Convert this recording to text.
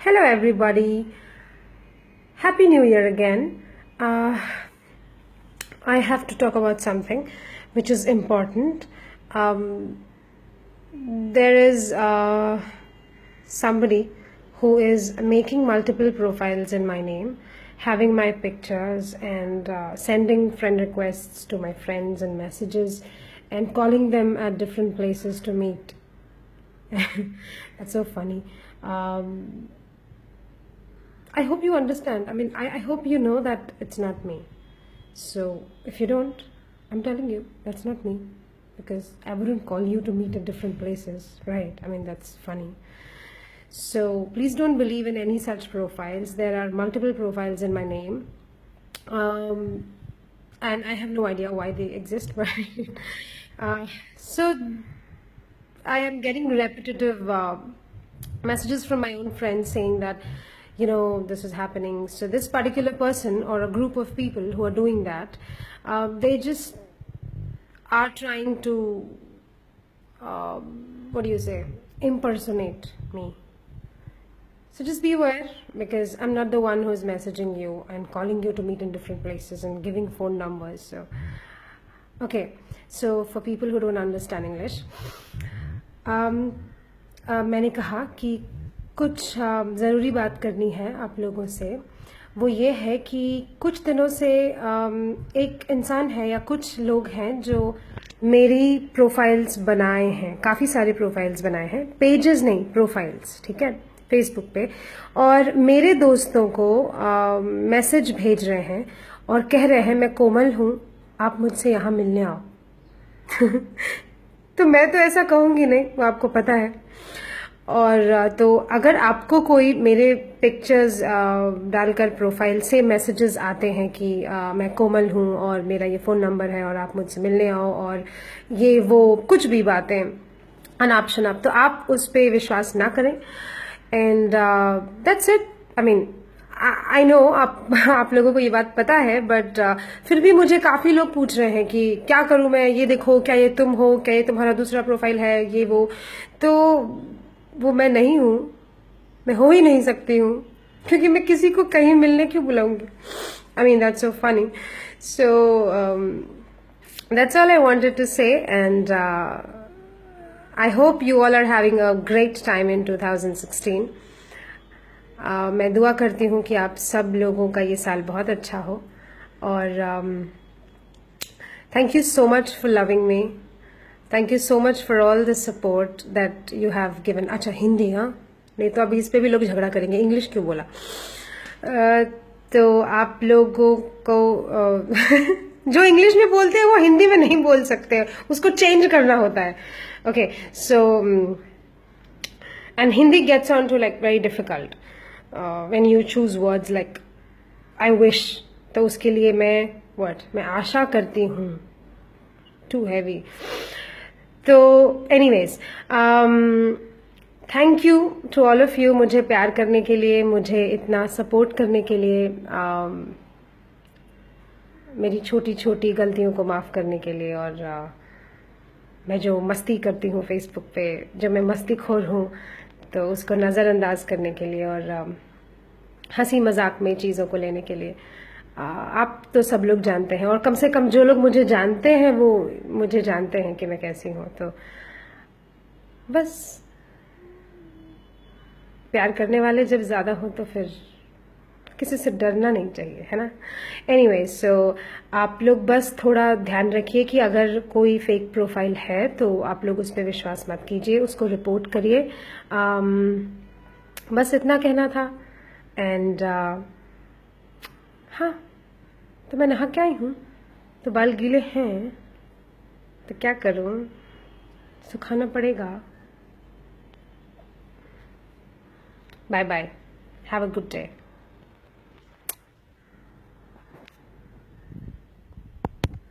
Hello, everybody. Happy New Year again. I have to talk about something which is important. There is somebody who is making multiple profiles in my name, having my pictures, and sending friend requests to my friends and messages, and calling them at different places to meet. That's so funny. I hope you understand. I hope you know that it's not me. So if you don't, I'm telling you, that's not me. Because I wouldn't call you to meet at different places, right? That's funny. So please don't believe in any such profiles. There are multiple profiles in my name. And I have no idea why they exist, right? So I am getting repetitive messages from my own friends saying that, this is happening. So this particular person or a group of people who are doing that, they just are trying to, impersonate me. So just be aware, because I'm not the one who's messaging you and calling you to meet in different places and giving phone numbers. So, okay. So for people who don't understand English, मैंने कहा कि कुछ ज़रूरी बात करनी है आप लोगों से. वो ये है कि कुछ दिनों से एक इंसान है या कुछ लोग हैं जो मेरी प्रोफाइल्स बनाए हैं, काफ़ी सारे प्रोफाइल्स बनाए हैं, पेजेस नहीं, प्रोफाइल्स, ठीक है, फेसबुक पे, और मेरे दोस्तों को मैसेज भेज रहे हैं और कह रहे हैं मैं कोमल हूँ, आप मुझसे यहाँ मिलने आओ. तो मैं तो ऐसा कहूँगी नहीं, वो आपको पता है. और तो अगर आपको कोई मेरे पिक्चर्स डालकर प्रोफाइल से मैसेजेस आते हैं कि मैं कोमल हूँ और मेरा ये फ़ोन नंबर है और आप मुझसे मिलने आओ और ये वो कुछ भी बातें अनाप शनाप, तो आप उस पर विश्वास ना करें. And that's it. I know आप लोगों को ये बात पता है, बट फिर भी मुझे काफ़ी लोग पूछ रहे हैं कि क्या करूँ मैं, ये देखो, क्या ये तुम हो, क्या ये तुम्हारा दूसरा प्रोफाइल है, ये वो. तो वो मैं नहीं हूँ, मैं हो ही नहीं सकती हूँ, क्योंकि मैं किसी को कहीं मिलने क्यों बुलाऊंगी. That's so funny. So that's all I wanted to say, and I hope you all are having a great time in 2016. मैं दुआ करती हूँ कि आप सब लोगों का ये साल बहुत अच्छा हो. और thank you so much for loving me. Thank you so much for all the support that you have given. अच्छा, हिंदी, हाँ, नहीं तो अभी इस पे भी लोग झगड़ा करेंगे, इंग्लिश क्यों बोला. तो आप लोगों को जो इंग्लिश में बोलते हैं वो हिंदी में नहीं बोल सकते, उसको चेंज करना होता है. Okay, so and Hindi gets on to like very difficult when you choose words like I wish. तो उसके लिए मैं आशा करती हूँ, टू हैवी. तो anyways, thank you to all of you, मुझे प्यार करने के लिए, मुझे इतना सपोर्ट करने के लिए, मेरी छोटी छोटी गलतियों को माफ़ करने के लिए, और मैं जो मस्ती करती हूँ फेसबुक पे, जब मैं मस्तीखोर हूँ तो उसको नज़रअंदाज करने के लिए, और हंसी मजाक में चीज़ों को लेने के लिए. आप तो सब लोग जानते हैं, और कम से कम जो लोग मुझे जानते हैं वो मुझे जानते हैं कि मैं कैसी हूँ. तो बस प्यार करने वाले जब ज़्यादा हो तो फिर किसी से डरना नहीं चाहिए, है ना. एनीवे, सो आप लोग बस थोड़ा ध्यान रखिए कि अगर कोई फेक प्रोफाइल है तो आप लोग उस पर विश्वास मत कीजिए, उसको रिपोर्ट करिए. बस इतना कहना था. एंड हाँ, तो मैं नहा के आई हूँ, तो बाल गीले हैं, तो क्या करूँ, सुखाना पड़ेगा. Bye bye, have a good day.